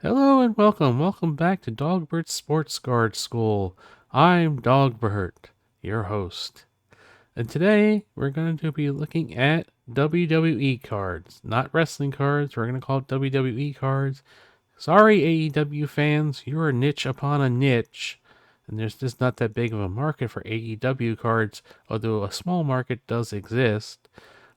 Hello and welcome. Welcome back to Dogbert Sports Guard School. I'm Dogbert, your host. And today we're going to be looking at WWE cards, not wrestling cards. We're going to call it WWE cards. Sorry, AEW fans, you're a niche upon a niche. And there's just not that big of a market for AEW cards, although a small market does exist.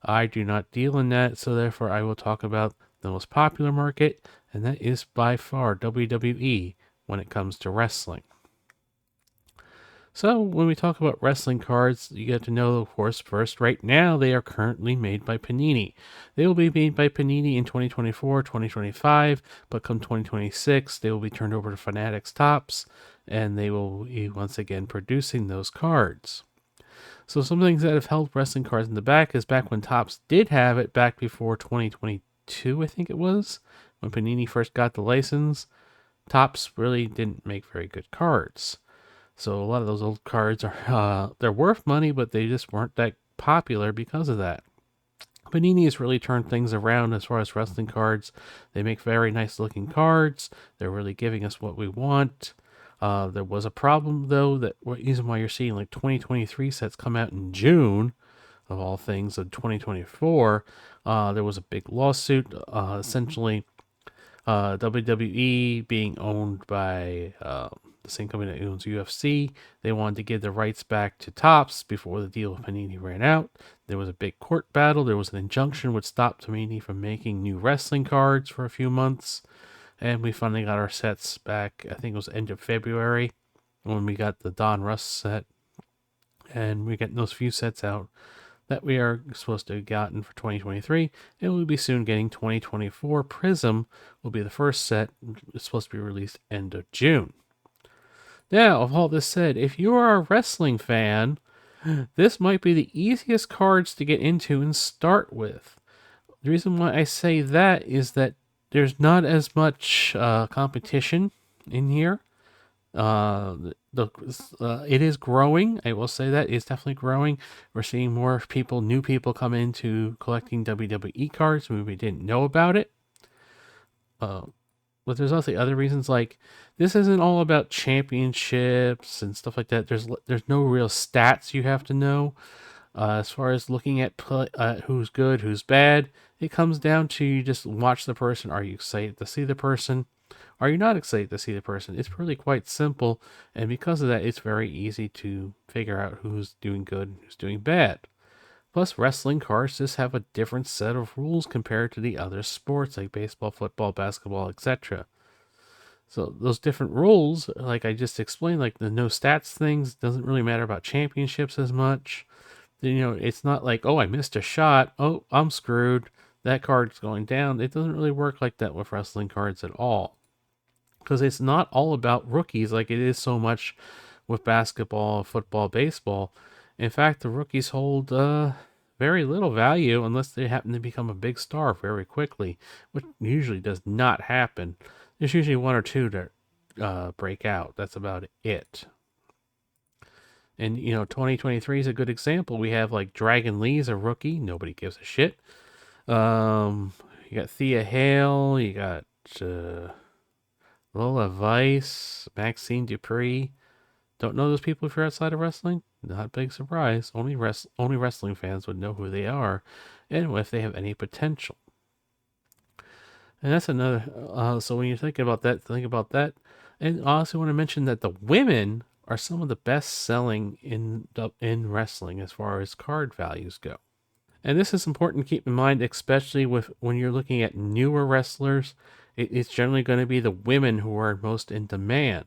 I do not deal in that, so therefore I will talk about the most popular market, and that is by far WWE when it comes to wrestling. So, when we talk about wrestling cards, you get to know, of course, first, right now they are currently made by Panini. They will be made by Panini in 2024, 2025, but come 2026, they will be turned over to Fanatics Tops, and they will be once again producing those cards. So, some things that have held wrestling cards in the back is back when Tops did have it back before 2022, I think it was, when Panini first got the license. Tops really didn't make very good cards. So a lot of those old cards are they're worth money, but they just weren't that popular because of that. Panini has really turned things around as far as wrestling cards. They make very nice looking cards. They're really giving us what we want. There was a problem though, that reason why you're seeing like 2023 sets come out in June of all things of 2024. There was a big lawsuit, essentially WWE being owned by the same company that owns UFC. They wanted to give the rights back to Topps before the deal with Panini ran out. There was a big court battle. There was an injunction which stopped Panini from making new wrestling cards for a few months. And we finally got our sets back. I think it was end of February when we got the Don Russ set. And we're getting those few sets out that we are supposed to have gotten for 2023, and we'll be soon getting 2024. Prism will be the first set. It's supposed to be released end of June. Now, of all this said, if you are a wrestling fan, this might be the easiest cards to get into and start with. The reason why I say that is that there's not as much competition in here. It is growing. I will say that it's definitely growing. We're seeing more people, new people, come into collecting WWE cards. We didn't know about it. But there's also other reasons, like this isn't all about championships and stuff like that. There's no real stats you have to know. As far as looking at who's good, who's bad, it comes down to you just watch the person. Are you excited to see the person? Are you not excited to see the person? It's really quite simple, and because of that, it's very easy to figure out who's doing good and who's doing bad. Plus, wrestling cards just have a different set of rules compared to the other sports like baseball, football, basketball, etc. So those different rules, like I just explained, like the no stats things, doesn't really matter about championships as much. It's not like, oh, I missed a shot. Oh, I'm screwed. That card's going down. It doesn't really work like that with wrestling cards at all. Because it's not all about rookies like it is so much with basketball, football, baseball. In fact, the rookies hold very little value unless they happen to become a big star very quickly, which usually does not happen. There's usually one or two that break out. That's about it. And 2023 is a good example. We have like Dragon Lee's a rookie. Nobody gives a shit. You got Thea Hale. You got Lola Vice, Maxine Dupree. Don't know those people if you're outside of wrestling? Not a big surprise. Only wrestling fans would know who they are and if they have any potential. And that's another. So when you think about that, think about that. And I also want to mention that the women are some of the best selling in wrestling as far as card values go. And this is important to keep in mind, especially with when you're looking at newer wrestlers. It's generally going to be the women who are most in demand.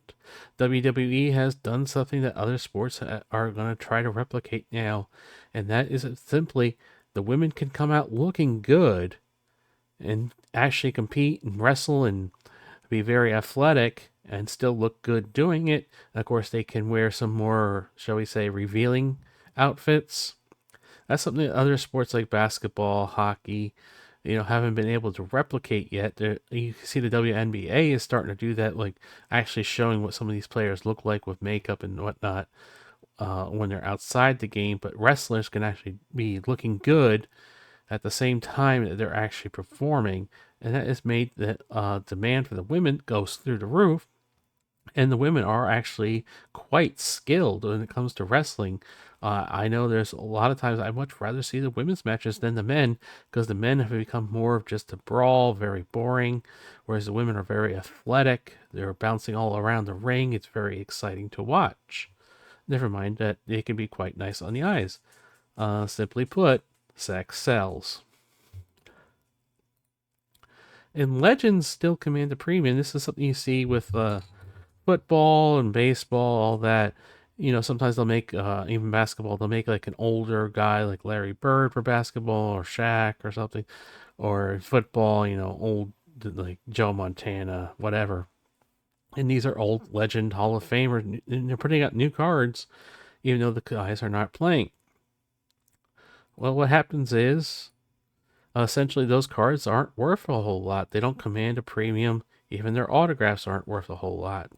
WWE has done something that other sports are going to try to replicate now, and that is simply the women can come out looking good and actually compete and wrestle and be very athletic and still look good doing it. And of course, they can wear some more, shall we say, revealing outfits. That's something that other sports like basketball, hockey, haven't been able to replicate yet. You see the WNBA is starting to do that, like actually showing what some of these players look like with makeup and whatnot when they're outside the game. But wrestlers can actually be looking good at the same time that they're actually performing, and that has made the demand for the women goes through the roof. And the women are actually quite skilled when it comes to wrestling. I know there's a lot of times I'd much rather see the women's matches than the men, because the men have become more of just a brawl, very boring, whereas the women are very athletic. They're bouncing all around the ring. It's very exciting to watch. Never mind that they can be quite nice on the eyes. Simply put, sex sells. And legends still command a premium. This is something you see with football and baseball, all that. Sometimes they'll make, even basketball, they'll make like an older guy like Larry Bird for basketball, or Shaq or something. Or in football, old like Joe Montana, whatever. And these are old legend Hall of Famers, and they're putting out new cards, even though the guys are not playing. Well, what happens is, essentially, those cards aren't worth a whole lot. They don't command a premium. Even their autographs aren't worth a whole lot.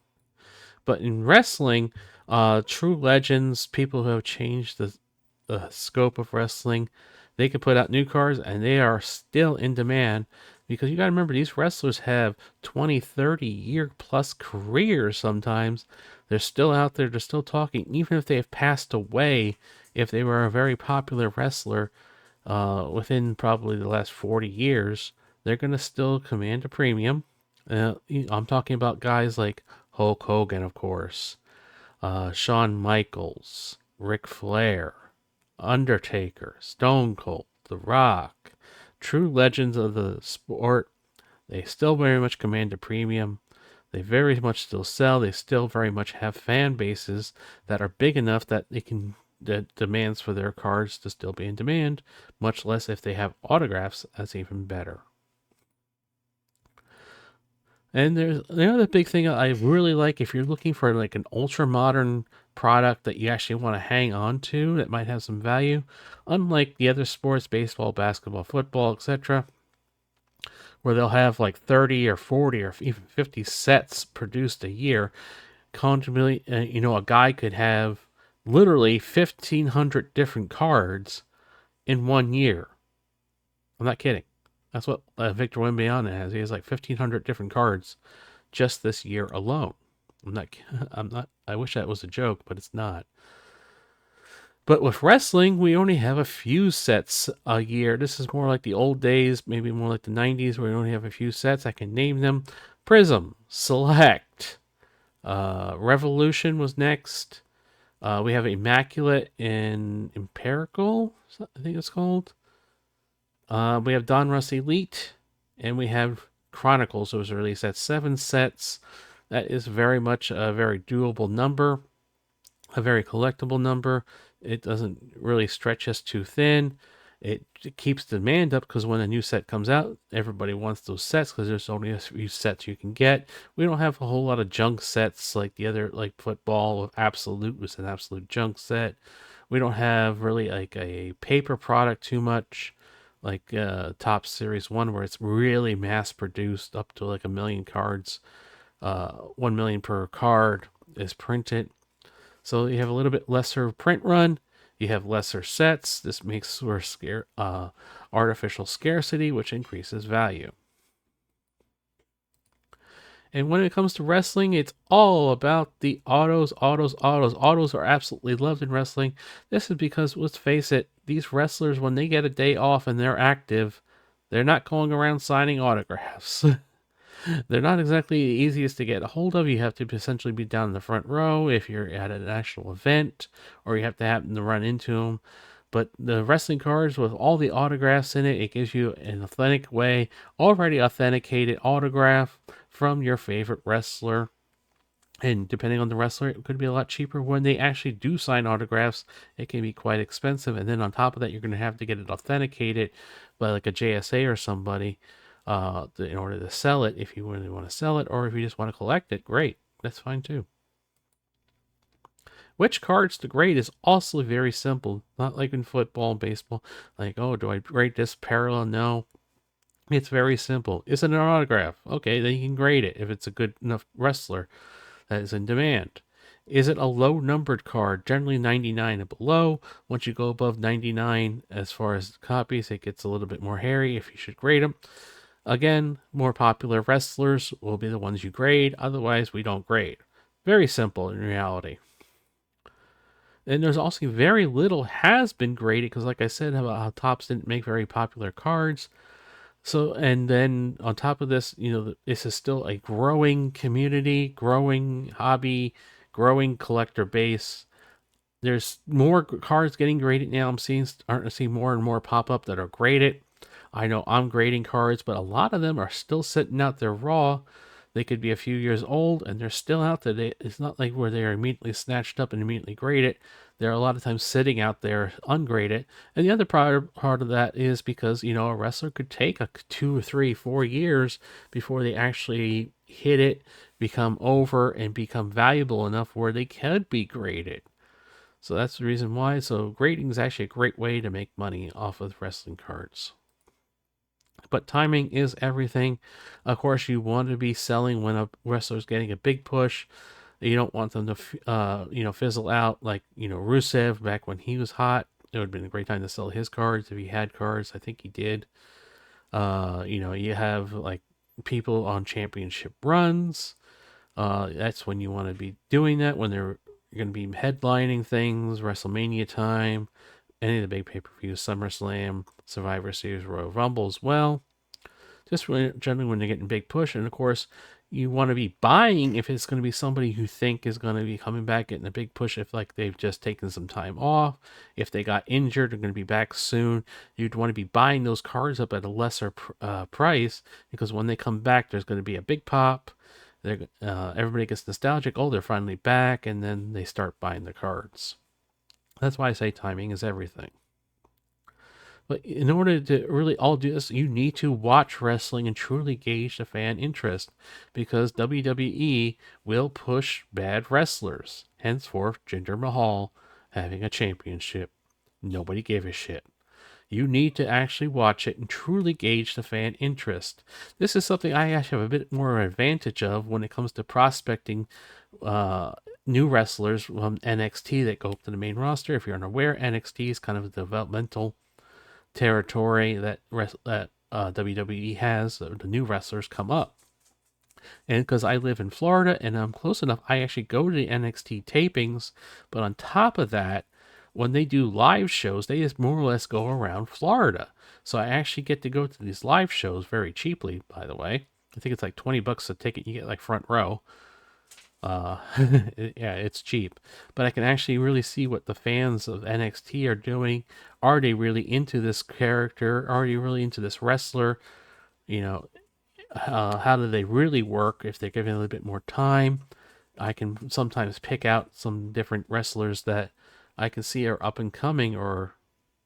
But in wrestling, true legends, people who have changed the scope of wrestling, they can put out new cards and they are still in demand, because you got to remember, these wrestlers have 20, 30 year plus careers sometimes. They're still out there, they're still talking, even if they have passed away. If they were a very popular wrestler within probably the last 40 years, they're going to still command a premium. I'm talking about guys like Hulk Hogan, of course, Shawn Michaels, Ric Flair, Undertaker, Stone Cold, The Rock, true legends of the sport. They still very much command a premium. They very much still sell. They still very much have fan bases that are big enough that the demands for their cards to still be in demand, much less if they have autographs, that's even better. And there's the other big thing I really like, if you're looking for like an ultra modern product that you actually want to hang on to that might have some value, unlike the other sports, baseball, basketball, football, etc., where they'll have like 30 or 40 or even 50 sets produced a year. A guy could have literally 1,500 different cards in 1 year. I'm not kidding. That's what Victor Wembanyama has. He has like 1,500 different cards just this year alone. I'm not. I'm not. I wish that was a joke, but it's not. But with wrestling, we only have a few sets a year. This is more like the old days, maybe more like the 90s, where we only have a few sets. I can name them: Prism, Select, Revolution was next. We have Immaculate and Empirical, I think it's called. We have Donruss Elite, and we have Chronicles. It was released at 7 sets. That is very much a very doable number, a very collectible number. It doesn't really stretch us too thin. It keeps demand up, because when a new set comes out, everybody wants those sets because there's only a few sets you can get. We don't have a whole lot of junk sets like the other, like football. Absolute was an absolute junk set. We don't have really like a paper product too much, like Top Series 1, where it's really mass produced up to like 1 million cards. 1 million per card is printed. So you have a little bit lesser print run. You have lesser sets. This makes for artificial scarcity, which increases value. And when it comes to wrestling, it's all about the autos, autos, autos. Autos are absolutely loved in wrestling. This is because, let's face it, these wrestlers, when they get a day off and they're active, they're not going around signing autographs. They're not exactly the easiest to get a hold of. You have to essentially be down in the front row if you're at an actual event, or you have to happen to run into them. But the wrestling cards with all the autographs in it, it gives you an authentic way, already authenticated autograph from your favorite wrestler. And depending on the wrestler, it could be a lot cheaper. When they actually do sign autographs, it can be quite expensive. And then on top of that, you're going to have to get it authenticated by like a JSA or somebody in order to sell it, if you really want to sell it, or if you just want to collect it. Great, that's fine too. Which cards to grade is also very simple. Not like in football and baseball, like, oh, do I grade this parallel? No. It's very simple. Is it an autograph? Okay, then you can grade it if it's a good enough wrestler that is in demand. Is it a low numbered card? Generally 99 and below. Once you go above 99, as far as copies, it gets a little bit more hairy if you should grade them. Again, more popular wrestlers will be the ones you grade. Otherwise, we don't grade. Very simple in reality. And there's also very little has been graded because, like I said, how Topps didn't make very popular cards. So, and then on top of this, this is still a growing community, growing hobby, growing collector base. There's more cards getting graded now. Starting to see more and more pop up that are graded. I know I'm grading cards, but a lot of them are still sitting out there raw. They could be a few years old and they're still out there. It's not like where they are immediately snatched up and immediately graded. They're a lot of times sitting out there ungraded. And the other part of that is because, a wrestler could take 2 or 3, 4 years before they actually hit it, become over, and become valuable enough where they could be graded. So that's the reason why. So grading is actually a great way to make money off of wrestling cards. But timing is everything. Of course, you want to be selling when a wrestler's getting a big push. You don't want them to, fizzle out like, Rusev back when he was hot. It would have been a great time to sell his cards if he had cards. I think he did. You have like people on championship runs. That's when you want to be doing that, when they're going to be headlining things, WrestleMania time, any of the big pay-per-views, SummerSlam, Survivor Series, Royal Rumble as well. Just really, generally when they're getting big push. And of course, you want to be buying if it's going to be somebody who think is going to be coming back, getting a big push if like they've just taken some time off. If they got injured, they're going to be back soon. You'd want to be buying those cards up at a lesser price because when they come back, there's going to be a big pop. Everybody gets nostalgic. Oh, they're finally back. And then they start buying the cards. That's why I say timing is everything. But in order to really all do this, you need to watch wrestling and truly gauge the fan interest because WWE will push bad wrestlers. Henceforth, Jinder Mahal having a championship. Nobody gave a shit. You need to actually watch it and truly gauge the fan interest. This is something I actually have a bit more advantage of when it comes to prospecting new wrestlers from NXT that go up to the main roster. If you're unaware, NXT is kind of a developmental territory that WWE has. The new wrestlers come up. And because I live in Florida and I'm close enough, I actually go to the NXT tapings. But on top of that, when they do live shows, they just more or less go around Florida. So I actually get to go to these live shows very cheaply, by the way. I think it's like $20 a ticket. You get like front row. Yeah, it's cheap. But I can actually really see what the fans of NXT are doing. Are they really into this character? Are they really into this wrestler? How do they really work if they're given a little bit more time? I can sometimes pick out some different wrestlers that I can see are up and coming, or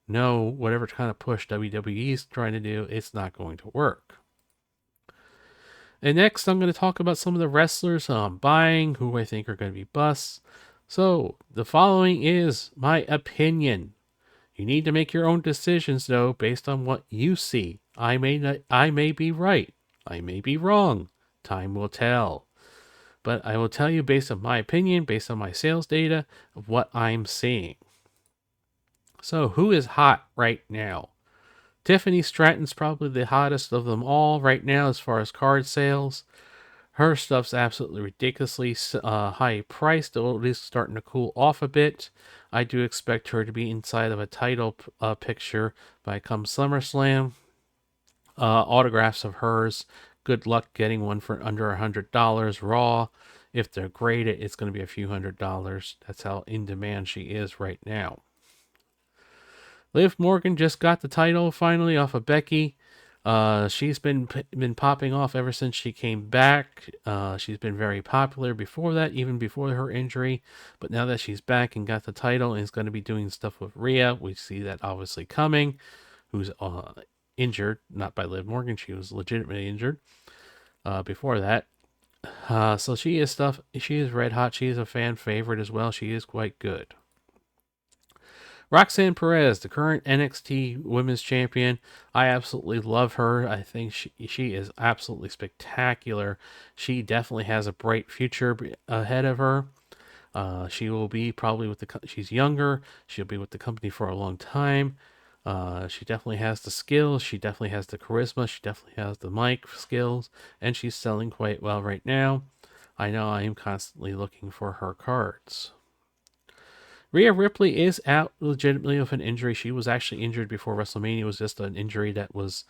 no, whatever kind of push WWE is trying to do, it's not going to work. And next, I'm going to talk about some of the wrestlers I'm buying, who I think are going to be busts. So, the following is my opinion. You need to make your own decisions, though, based on what you see. I may be right. I may be wrong. Time will tell. But I will tell you based on my opinion, based on my sales data, of what I'm seeing. So, who is hot right now? Tiffany Stratton's probably the hottest of them all right now as far as card sales. Her stuff's absolutely ridiculously high priced, though it is starting to cool off a bit. I do expect her to be inside of a title picture by come SummerSlam. Autographs of hers. Good luck getting one for under $100 raw. If they're graded, it's going to be a few $100s. That's how in demand she is right now. Liv Morgan just got the title finally off of Becky. She's been popping off ever since she came back. She's been very popular before that, even before her injury. But now that she's back and got the title and is going to be doing stuff with Rhea, we see that obviously coming. Who's injured, not by Liv Morgan. She was legitimately injured before that. So she is red hot. She is a fan favorite as well. She is quite good. Roxanne Perez, the current NXT Women's Champion. I absolutely love her. I think she is absolutely spectacular. She definitely has a bright future ahead of her. She will be probably she's younger. She'll be with the company for a long time. She definitely has the skills. She definitely has the charisma. She definitely has the mic skills, and she's selling quite well right now. I know I am constantly looking for her cards. Rhea Ripley is out legitimately with an injury. She was actually injured before WrestleMania. It was just an injury that was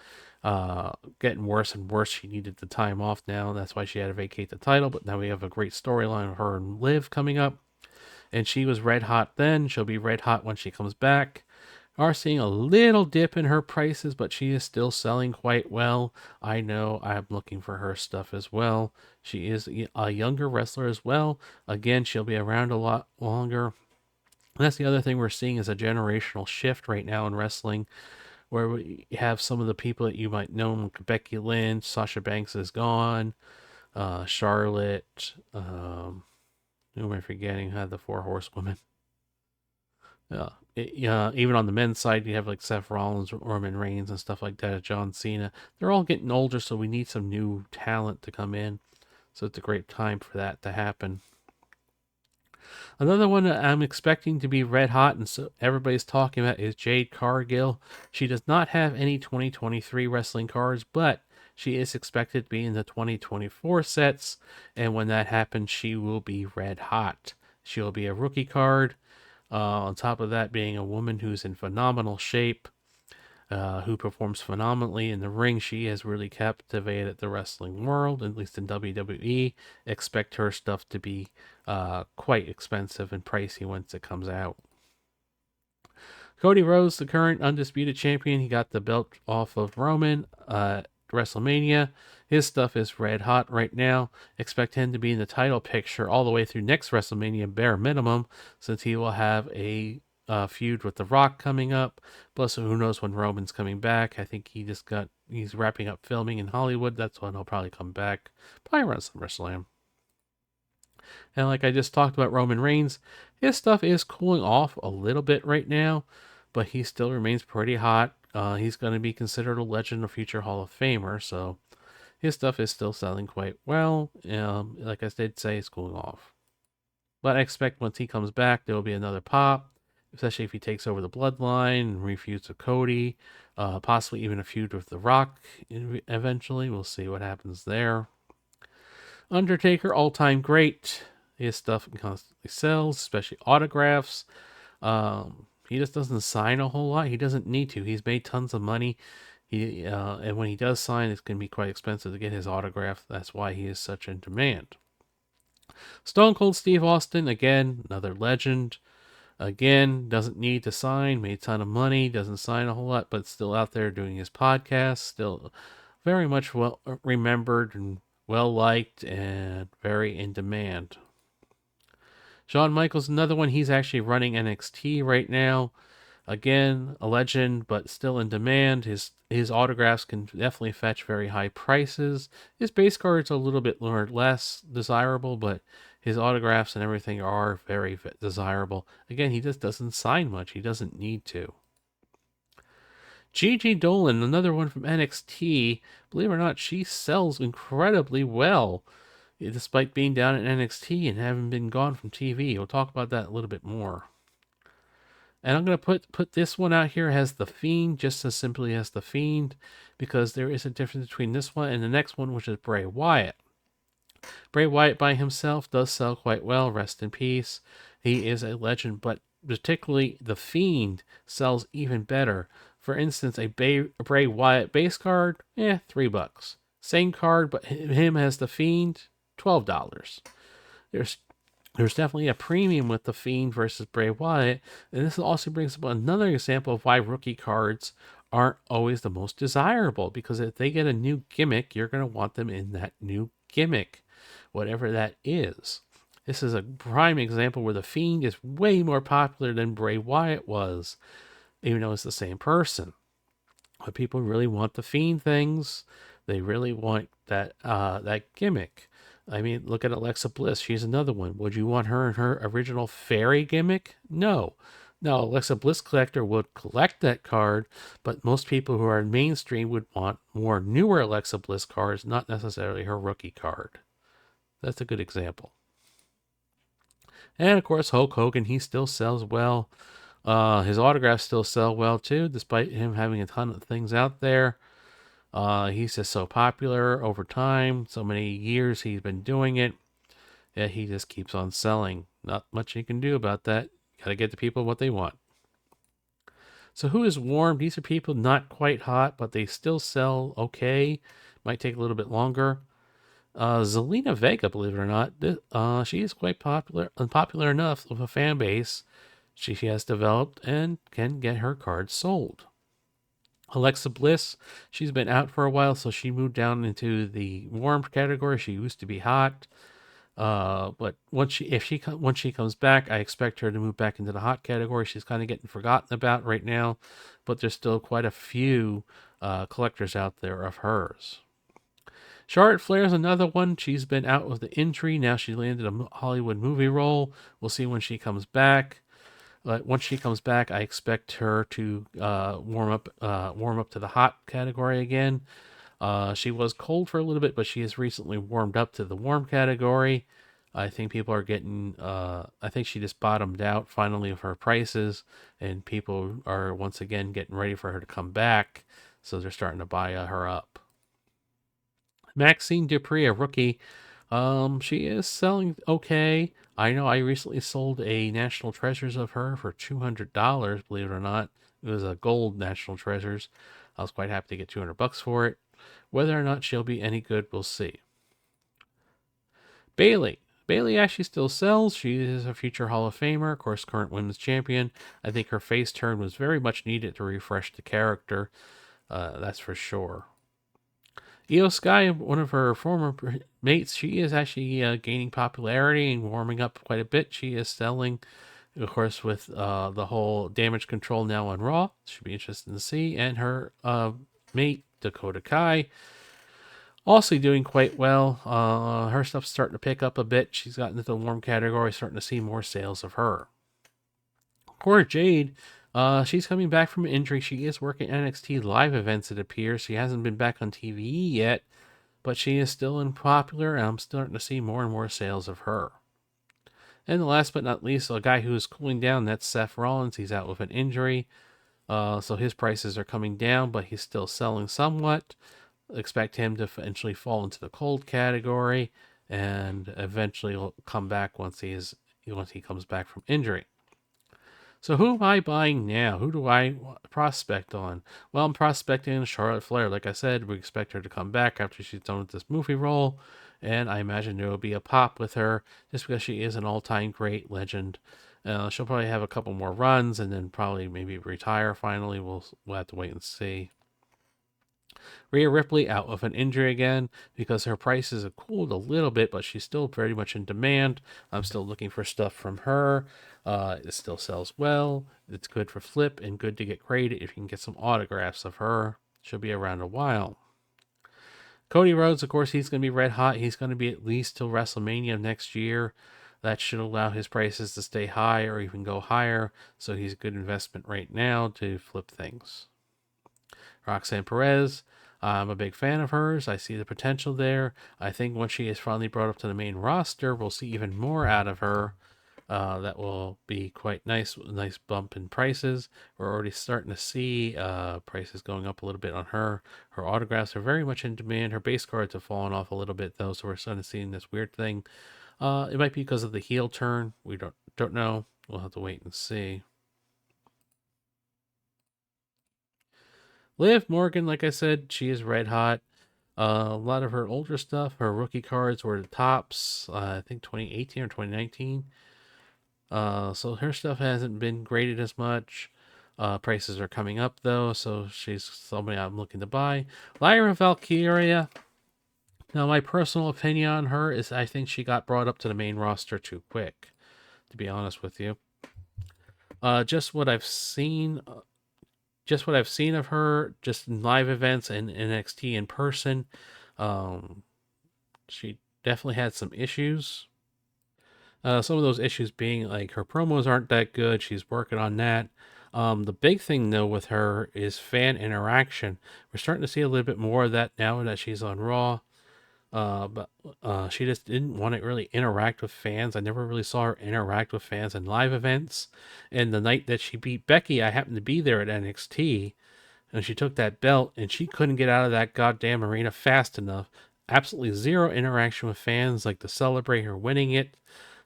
getting worse and worse. She needed the time off now. That's why she had to vacate the title. But now we have a great storyline of her and Liv coming up. And she was red hot then. She'll be red hot when she comes back. Are seeing a little dip in her prices, but she is still selling quite well. I know I'm looking for her stuff as well. She is a younger wrestler as well. Again, she'll be around a lot longer. And that's the other thing we're seeing is a generational shift right now in wrestling, where we have some of the people that you might know, like Becky Lynch, Sasha Banks is gone, Charlotte, who am I forgetting? Had the four horsewomen. Even on the men's side, you have like Seth Rollins, Roman Reigns, and stuff like that. John Cena. They're all getting older, so we need some new talent to come in. So it's a great time for that to happen. Another one that I'm expecting to be red hot and so everybody's talking about is Jade Cargill. She does not have any 2023 wrestling cards, but she is expected to be in the 2024 sets. And when that happens, she will be red hot. She'll be a rookie card. On top of that, being a woman who's in phenomenal shape, who performs phenomenally in the ring. She has really captivated the wrestling world, at least in WWE. Expect her stuff to be quite expensive and pricey once it comes out. Cody Rhodes, the current undisputed champion, he got the belt off of Roman WrestleMania. His stuff is red hot right now. Expect him to be in the title picture all the way through next WrestleMania, bare minimum, since he will have a feud with The Rock coming up. Plus, who knows when Roman's coming back? I think he's wrapping up filming in Hollywood. That's when he'll probably come back. Probably around SummerSlam. And like I just talked about Roman Reigns, his stuff is cooling off a little bit right now, but he still remains pretty hot. He's going to be considered a legend, a future Hall of Famer, so his stuff is still selling quite well. Like I did say, it's cooling off. But I expect once he comes back, there will be another pop, especially if he takes over the bloodline and refeuds with Cody, possibly even a feud with The Rock eventually. We'll see what happens there. Undertaker, all-time great. His stuff constantly sells, especially autographs. He just doesn't sign a whole lot. He doesn't need to. He's made tons of money. And when he does sign, it's going to be quite expensive to get his autograph. That's why he is such in demand. Stone Cold Steve Austin, again, another legend. Again, doesn't need to sign, made a ton of money, doesn't sign a whole lot, but still out there doing his podcast, still very much well remembered and well liked and very in demand. Shawn Michaels, another one. He's actually running NXT right now. Again, a legend, but still in demand. His autographs can definitely fetch very high prices. His base cards are a little bit less desirable, but his autographs and everything are very desirable. Again, he just doesn't sign much. He doesn't need to. Gigi Dolan, another one from NXT. Believe it or not, she sells incredibly well, despite being down at NXT and having been gone from TV. We'll talk about that a little bit more. And I'm going to put this one out here as The Fiend, just as simply as The Fiend, because there is a difference between this one and the next one, which is Bray Wyatt. Bray Wyatt by himself does sell quite well, rest in peace. He is a legend, but particularly The Fiend sells even better. For instance, a Bray Wyatt base card, $3. Same card, but him as The Fiend, $12. There's definitely a premium with The Fiend versus Bray Wyatt, and this also brings up another example of why rookie cards aren't always the most desirable, because if they get a new gimmick, you're going to want them in that new gimmick, whatever that is. This is a prime example where The Fiend is way more popular than Bray Wyatt was, even though it's the same person. But people really want The Fiend things. They really want that gimmick. I mean, look at Alexa Bliss. She's another one. Would you want her in her original fairy gimmick? No. No, Alexa Bliss collector would collect that card, but most people who are mainstream would want more newer Alexa Bliss cards, not necessarily her rookie card. That's a good example. And of course, Hulk Hogan, he still sells well. His autographs still sell well too, despite him having a ton of things out there. He's just so popular over time. So many years he's been doing it. Yeah, he just keeps on selling. Not much you can do about that. Gotta get the people what they want. So who is warm? These are people not quite hot, but they still sell okay. Might take a little bit longer. Zelina Vega, believe it or not, she is quite popular, unpopular enough with a fan base she has developed and can get her cards sold. Alexa Bliss, she's been out for a while, so she moved down into the warm category. She used to be hot, but once she comes back, I expect her to move back into the hot category. She's kind of getting forgotten about right now, but there's still quite a few collectors out there of hers. Charlotte Flair's another one. She's been out with the injury. Now she landed a Hollywood movie role. We'll see when she comes back. But once she comes back, I expect her to warm up to the hot category again. She was cold for a little bit, but she has recently warmed up to the warm category. I think people are getting. I think she just bottomed out finally of her prices, and people are once again getting ready for her to come back. So they're starting to buy her up. Maxine Dupree, a rookie, she is selling okay. I know I recently sold a National Treasures of her for $200, believe it or not. It was a gold National Treasures. I was quite happy to get $200 for it. Whether or not she'll be any good, we'll see. Bailey. Bailey actually still sells. She is a future Hall of Famer, of course, current women's champion. I think her face turn was very much needed to refresh the character. That's for sure. Io Sky, one of her former mates, she is actually gaining popularity and warming up quite a bit. She is selling, of course, with the whole damage control now on Raw. Should be interesting to see. And her mate, Dakota Kai, also doing quite well. Her stuff's starting to pick up a bit. She's gotten into the warm category, starting to see more sales of her. Cora Jade, she's coming back from an injury. She is working NXT live events, it appears. She hasn't been back on TV yet, but she is still unpopular, and I'm starting to see more and more sales of her. And last but not least, a guy who is cooling down, that's Seth Rollins. He's out with an injury, so his prices are coming down, but he's still selling somewhat. Expect him to eventually fall into the cold category, and eventually will come back once he comes back from injury. So who am I buying now? Who do I prospect on? Well, I'm prospecting Charlotte Flair. Like I said, we expect her to come back after she's done with this movie role, and I imagine there will be a pop with her just because she is an all-time great legend. She'll probably have a couple more runs and then probably maybe retire finally. We'll have to wait and see. Rhea Ripley out with an injury again because her prices have cooled a little bit, but she's still very much in demand. I'm still looking for stuff from her. It still sells well. It's good for flip and good to get graded if you can get some autographs of her. She'll be around a while. Cody Rhodes, of course, he's going to be red hot. He's going to be at least till WrestleMania next year. That should allow his prices to stay high or even go higher. So he's a good investment right now to flip things. Roxanne Perez, I'm a big fan of hers. I see the potential there. I think once she is finally brought up to the main roster, we'll see even more out of her. That will be quite nice. Nice bump in prices. We're already starting to see prices going up a little bit on her. Her autographs are very much in demand. Her base cards have fallen off a little bit though, so we're starting to see this weird thing. It might be because of the heel turn. We don't know. We'll have to wait and see. Liv Morgan, like I said, she is red hot. A lot of her older stuff, her rookie cards were the tops, I think 2018 or 2019. So her stuff hasn't been graded as much. Prices are coming up though, so she's somebody I'm looking to buy. Lyra Valkyria. Now, my personal opinion on her is I think she got brought up to the main roster too quick, to be honest with you. Just what I've seen of her, just in live events and NXT in person, um, she definitely had some issues. Some of those issues being like her promos aren't that good. She's working on that. The big thing though with her is fan interaction. We're starting to see a little bit more of that now that she's on Raw. But she just didn't want to really interact with fans. I never really saw her interact with fans in live events. And the night that she beat Becky, I happened to be there at NXT, and she took that belt, and she couldn't get out of that goddamn arena fast enough. Absolutely zero interaction with fans, like to celebrate her winning it.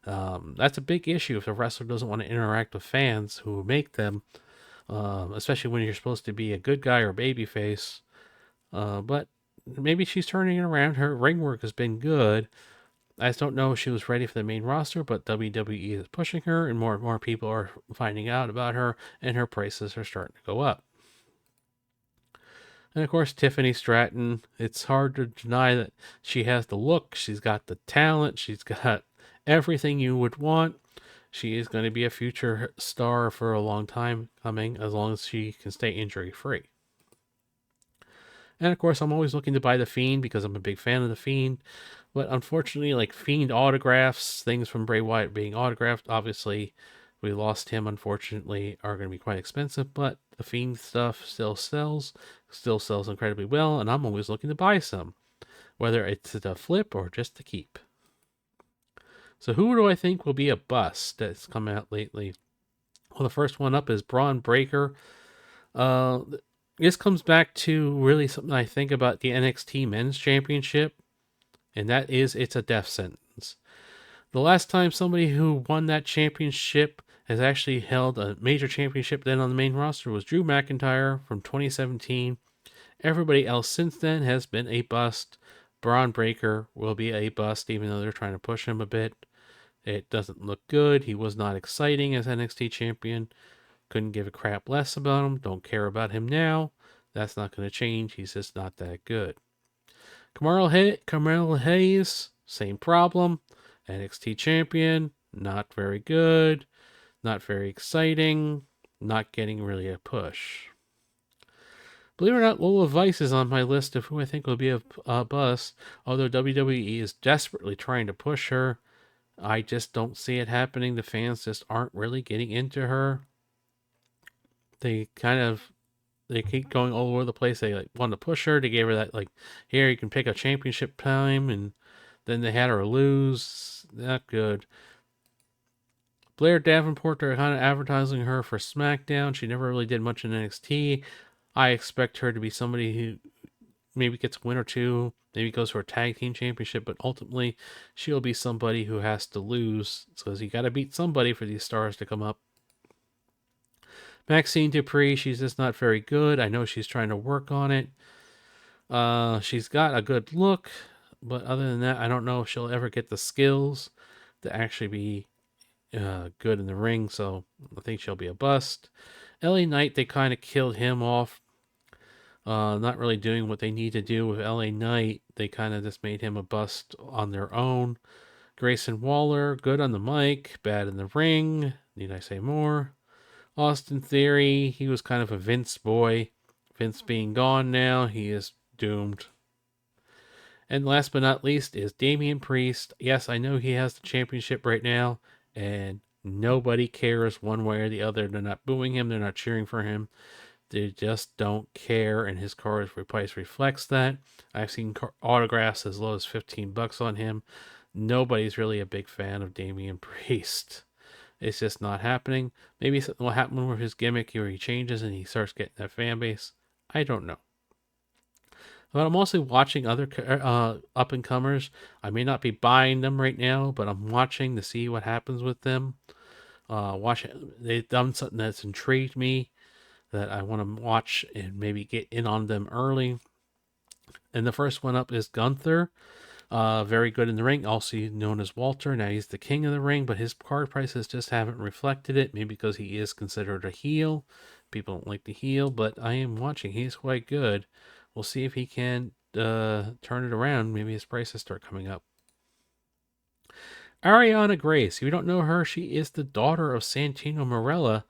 That's a big issue if a wrestler doesn't want to interact with fans who make them, especially when you're supposed to be a good guy or a babyface. But maybe she's turning it around. Her ring work has been good. I just don't know if she was ready for the main roster, but WWE is pushing her, and more people are finding out about her, and her prices are starting to go up. And of course, Tiffany Stratton, it's hard to deny that she has the look, she's got the talent, she's got everything you would want. She is going to be a future star for a long time coming, as long as she can stay injury free. And of course, I'm always looking to buy The Fiend because I'm a big fan of The Fiend. But unfortunately, like Fiend autographs, things from Bray Wyatt being autographed, obviously, we lost him, unfortunately, are going to be quite expensive. But The Fiend stuff still sells incredibly well, and I'm always looking to buy some, whether it's to flip or just to keep. So, who do I think will be a bust that's come out lately? Well, the first one up is Braun Breaker. Uh, this comes back to really something I think about the NXT Men's Championship, and that is it's a death sentence. The last time somebody who won that championship has actually held a major championship then on the main roster was Drew McIntyre from 2017. Everybody else since then has been a bust. Braun Breaker will be a bust, even though they're trying to push him a bit. It doesn't look good. He was not exciting as NXT champion. Couldn't give a crap less about him. Don't care about him now. That's not going to change. He's just not that good. Carmelo Hayes, same problem. NXT champion, not very good. Not very exciting. Not getting really a push. Believe it or not, Lola Vice is on my list of who I think will be a bust. Although WWE is desperately trying to push her, I just don't see it happening. The fans just aren't really getting into her. They keep going all over the place. They like wanted to push her. They gave her that like, here you can pick a championship time, and then they had her lose. Not good. Blair Davenport, they're kind of advertising her for SmackDown. She never really did much in NXT. I expect her to be somebody who maybe gets a win or two, maybe goes for a tag team championship, but ultimately she'll be somebody who has to lose because you got to beat somebody for these stars to come up. Maxine Dupree, she's just not very good. I know she's trying to work on it. She's got a good look, but other than that, I don't know if she'll ever get the skills to actually be good in the ring, so I think she'll be a bust. LA Knight, they kind of killed him off. Not really doing what they need to do with LA Knight. They kind of just made him a bust on their own. Grayson Waller, good on the mic, bad in the ring. Need I say more? Austin Theory, he was kind of a Vince boy. Vince being gone now, he is doomed. And last but not least is Damian Priest. Yes, I know he has the championship right now, and nobody cares one way or the other. They're not booing him, they're not cheering for him. They just don't care, and his card price reflects that. I've seen autographs as low as $15 on him. Nobody's really a big fan of Damian Priest. It's just not happening. Maybe something will happen with his gimmick where he changes and he starts getting that fan base. I don't know. But I'm also watching other up and comers. I may not be buying them right now, but I'm watching to see what happens with them. They've done something that's intrigued me that I want to watch and maybe get in on them early. And the first one up is Gunther. Very good in the ring, also known as Walter. Now he's the king of the ring, but his card prices just haven't reflected it. Maybe because he is considered a heel. People don't like the heel, but I am watching. He's quite good. We'll see if he can turn it around. Maybe his prices start coming up. Ariana Grace. If you don't know her, she is the daughter of Santino Marella.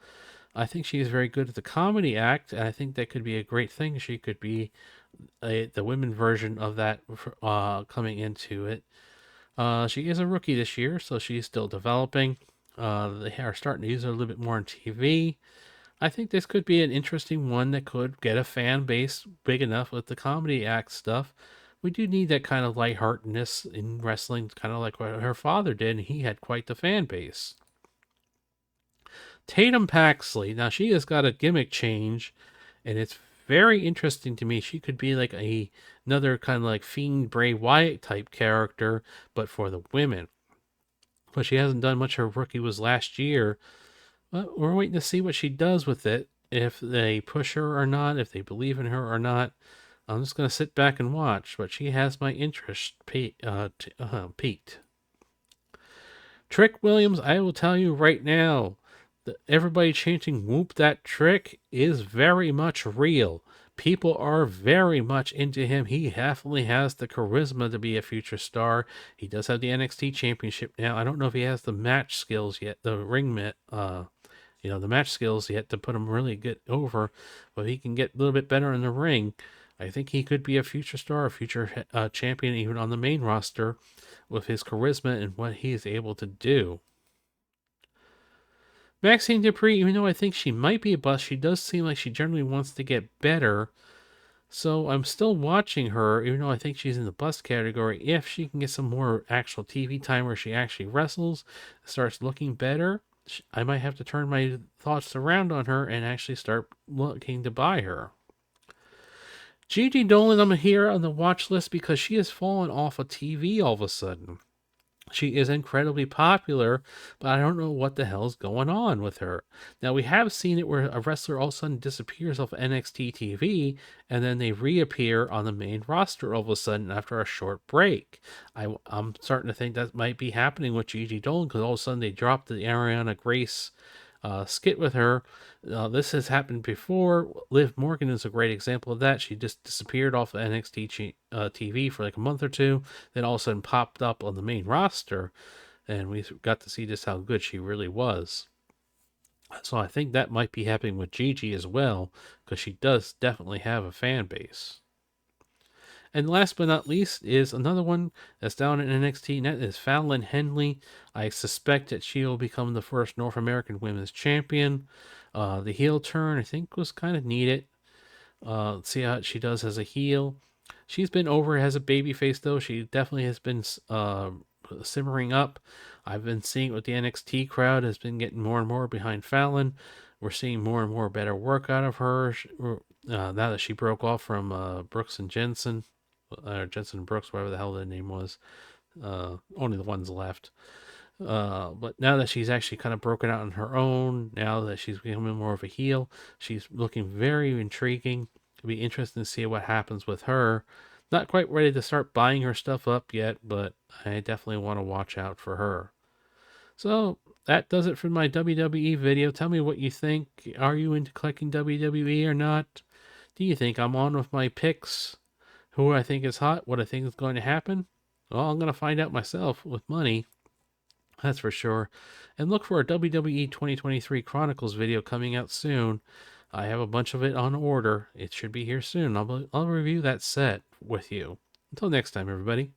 I think she is very good at the comedy act, and I think that could be a great thing. She could be the women version of that coming into it. She is a rookie this year, so she's still developing. They are starting to use her a little bit more on TV. I think this could be an interesting one that could get a fan base big enough with the comedy act stuff. We do need that kind of lightheartedness in wrestling, kind of like what her father did, and he had quite the fan base. Tatum Paxley, now she has got a gimmick change, and it's very interesting to me. She could be like another kind of like Fiend Bray Wyatt type character, but for the women. But she hasn't done much. Her rookie was last year. But we're waiting to see what she does with it. If they push her or not, if they believe in her or not. I'm just going to sit back and watch, but she has my interest peaked. Trick Williams, I will tell you right now, that everybody chanting "Whoop that trick" is very much real. People are very much into him. He definitely has the charisma to be a future star. He does have the NXT championship now. I don't know if he has the match skills yet, the the match skills yet to put him really good over, but he can get a little bit better in the ring. I think he could be a future star, a future champion, even on the main roster, with his charisma and what he is able to do. Maxine Dupree, even though I think she might be a bust, she does seem like she generally wants to get better. So I'm still watching her, even though I think she's in the bust category. If she can get some more actual TV time where she actually wrestles, starts looking better, I might have to turn my thoughts around on her and actually start looking to buy her. Gigi Dolan, I'm here on the watch list because she has fallen off of TV all of a sudden. She is incredibly popular, but I don't know what the hell's going on with her. Now, we have seen it where a wrestler all of a sudden disappears off NXT TV, and then they reappear on the main roster all of a sudden after a short break. I'm starting to think that might be happening with Gigi Dolan, because all of a sudden they dropped the Ariana Grace skit with her. This has happened before. Liv Morgan is a great example of that. She just disappeared off of NXT TV for like a month or two, then all of a sudden popped up on the main roster, and we got to see just how good she really was. So I think that might be happening with Gigi as well, because she does definitely have a fan base. And last but not least is another one that's down in NXT, and that is Fallon Henley. I suspect that she will become the first North American Women's Champion. The heel turn, I think, was kind of needed. Let's see how she does as a heel. She's been over as a babyface, though. She definitely has been simmering up. I've been seeing it with the NXT crowd has been getting more and more behind Fallon. We're seeing more and more better work out of her now that she broke off from Brooks and Jensen. Or Jensen and Brooks, whatever the hell their name was. Only the ones left. But now that she's actually kind of broken out on her own, now that she's becoming more of a heel, she's looking very intriguing. It'll be interesting to see what happens with her. Not quite ready to start buying her stuff up yet, but I definitely want to watch out for her. So that does it for my WWE video. Tell me what you think. Are you into collecting WWE or not? Do you think I'm on with my picks? Who I think is hot, what I think is going to happen? Well, I'm going to find out myself with money. That's for sure. And look for a WWE 2023 Chronicles video coming out soon. I have a bunch of it on order. It should be here soon. I'll review that set with you. Until next time, everybody.